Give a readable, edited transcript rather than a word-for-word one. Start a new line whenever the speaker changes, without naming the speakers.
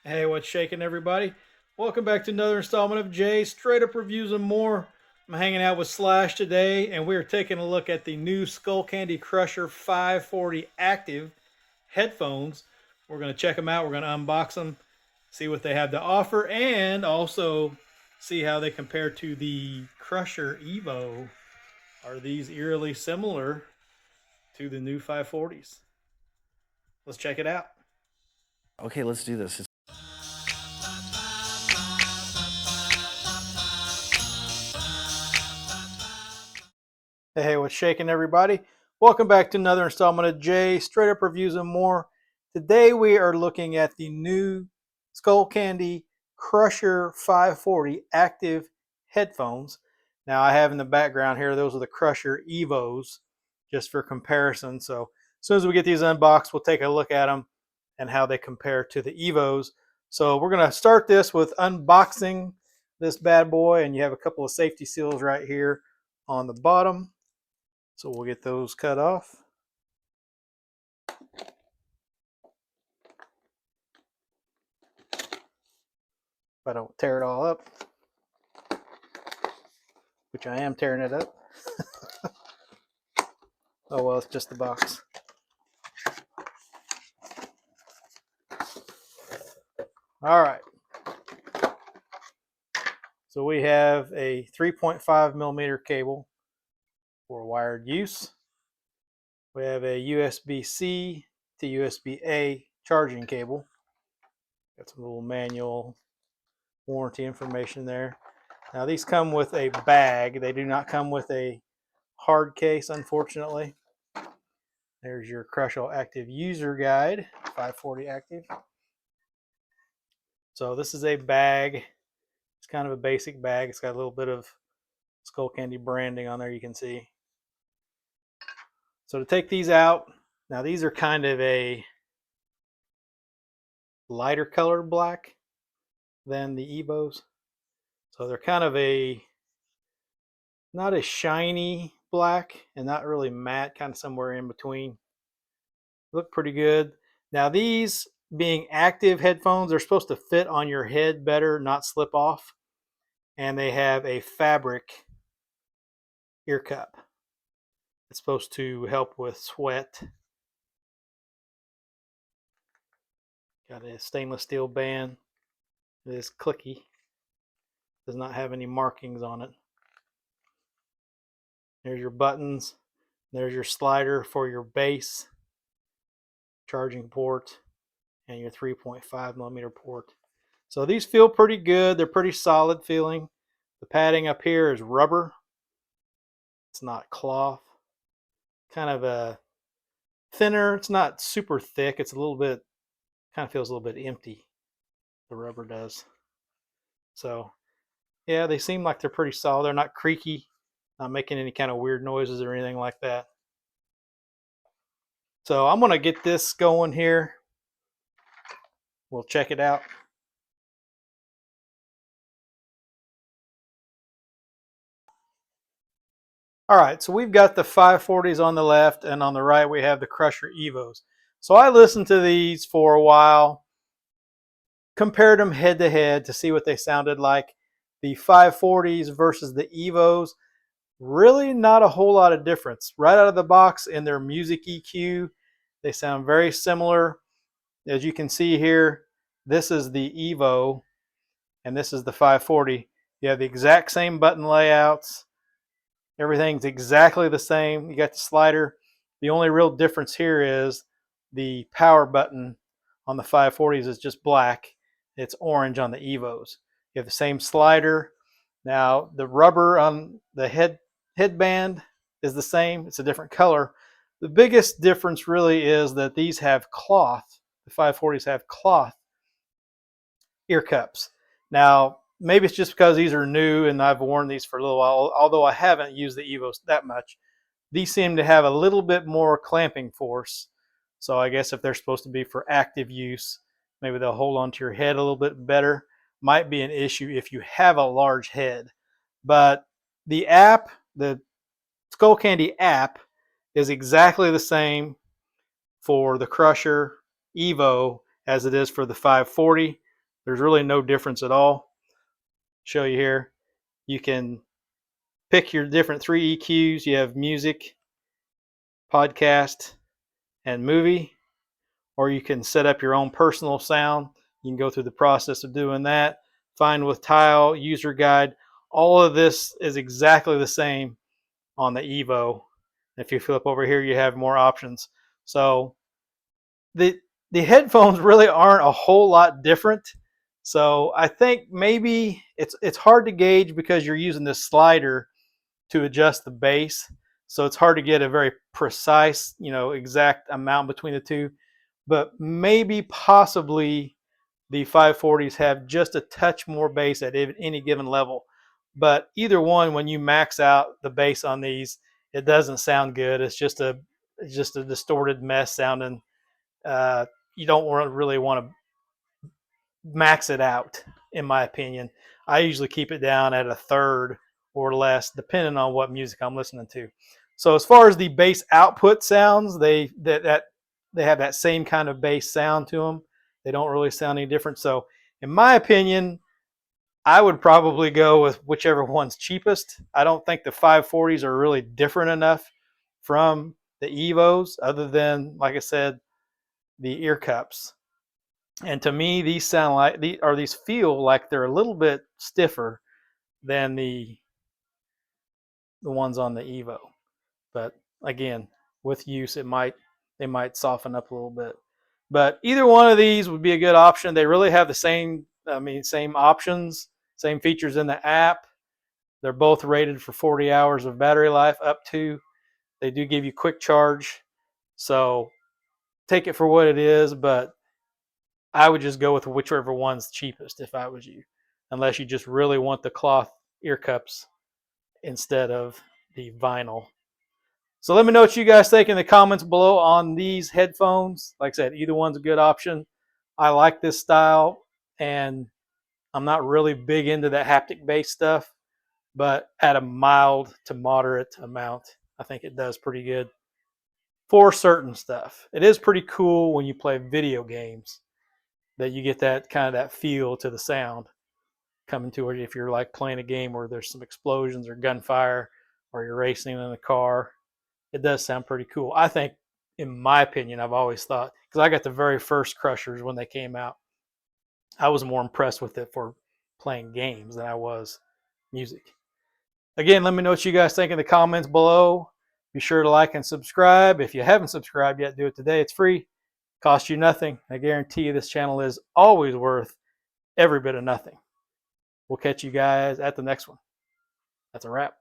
Hey, what's shaking, everybody? Welcome back to another installment of Jay's Straight Up Reviews and More. I'm hanging out with Slash today, and we're taking a look at the new SkullCandy Crusher 540 Active headphones. We're going to check them out. We're going to unbox them, see what they have to offer, and also see how they compare to the Crusher EVO. Are these eerily similar to the new 540s? Let's check it out.
Okay, let's do this.
Hey, what's shaking, everybody? Welcome back to another installment of Jay Straight Up Reviews and More. Today we are looking at the new SkullCandy Crusher 540 active headphones. Now I have in the background here, those are the Crusher EVOs, just for comparison. So as soon as we get these unboxed, we'll take a look at them and how they compare to the EVOs. So we're going to start this with unboxing this bad boy, and you have a couple of safety seals right here on the bottom. So we'll get those cut off. If I don't tear it all up, which I am tearing it up. Oh well, it's just the box. All right. So we have a 3.5 millimeter cable for wired use. We have a USB-C to USB-A charging cable. Got some little manual warranty information there. Now these come with a bag. They do not come with a hard case, unfortunately. There's your Crusher Active User Guide, 540 Active. So this is a bag. It's kind of a basic bag. It's got a little bit of SkullCandy branding on there, you can see. So to take these out, now these are kind of a lighter colored black than the EVOs. So they're kind of a, not a shiny black and not really matte, kind of somewhere in between. Look pretty good. Now these being active headphones, they're supposed to fit on your head better, not slip off. And they have a fabric ear cup. It's supposed to help with sweat. Got a stainless steel band. It is clicky. Does not have any markings on it. There's your buttons. There's your slider for your base, charging port, and your 3.5 millimeter port. So these feel pretty good. They're pretty solid feeling. The padding up here is rubber. It's not cloth. Kind of a thinner. It's not super thick. It's a little bit, kind of feels a little bit empty. The rubber does. So yeah, they seem like they're pretty solid. They're not creaky, not making any kind of weird noises or anything like that. So I'm going to get this going here. We'll check it out. All right, so we've got the 540s on the left, and on the right we have the Crusher EVOs. So I listened to these for a while, compared them head to head to see what they sounded like. The 540s versus the EVOs, really not a whole lot of difference. Right out of the box in their music EQ, they sound very similar. As you can see here, this is the EVO and this is the 540. You have the exact same button layouts. Everything's exactly the same. You got the slider. The only real difference here is the power button on the 540s is just black. It's orange on the EVOs. You have the same slider. Now the rubber on the headband is the same. It's a different color. The biggest difference really is that these have cloth. The 540s have cloth ear cups. Now, maybe it's just because these are new and I've worn these for a little while, although I haven't used the EVOs that much. These seem to have a little bit more clamping force. So I guess if they're supposed to be for active use, maybe they'll hold onto your head a little bit better. Might be an issue if you have a large head. But the app, the SkullCandy app, is exactly the same for the Crusher EVO as it is for the 540. There's really no difference at all. Show you here. You can pick your different 3 EQs. You have music, podcast, and movie, or you can set up your own personal sound. You can go through the process of doing that. Find with tile, user guide. All of this is exactly the same on the EVO. If you flip over here, you have more options. So the headphones really aren't a whole lot different. So I think maybe it's hard to gauge because you're using this slider to adjust the bass. So it's hard to get a very precise, exact amount between the two. But maybe possibly the 540s have just a touch more bass at any given level. But either one, when you max out the bass on these, it doesn't sound good. It's just a distorted mess sounding. You don't really want to max it out, in my opinion. I usually keep it down at a third or less, depending on what music I'm listening to. So as far as the bass output sounds, they have that same kind of bass sound to them. They don't really sound any different. So in my opinion, I would probably go with whichever one's cheapest. I don't think the 540s are really different enough from the EVOs, other than, like I said, the ear cups. And to me, these sound like these feel like they're a little bit stiffer than the ones on the EVO. But again, with use, they might soften up a little bit. But either one of these would be a good option. They really have the same options, same features in the app. They're both rated for 40 hours of battery life up to. They do give you quick charge. So take it for what it is, but I would just go with whichever one's cheapest if I was you, unless you just really want the cloth ear cups instead of the vinyl. So let me know what you guys think in the comments below on these headphones. Like I said, either one's a good option. I like this style, and I'm not really big into that haptic bass stuff, but at a mild to moderate amount, I think it does pretty good for certain stuff. It is pretty cool when you play video games that you get that kind of that feel to the sound coming to it. If you're like playing a game where there's some explosions or gunfire, or you're racing in a car, it does sound pretty cool. I think, in my opinion, I've always thought, because I got the very first Crushers when they came out, I was more impressed with it for playing games than I was music. Again, let me know what you guys think in the comments below. Be sure to like and subscribe. If you haven't subscribed yet, do it today. It's free. Costs you nothing. I guarantee you this channel is always worth every bit of nothing. We'll catch you guys at the next one. That's a wrap.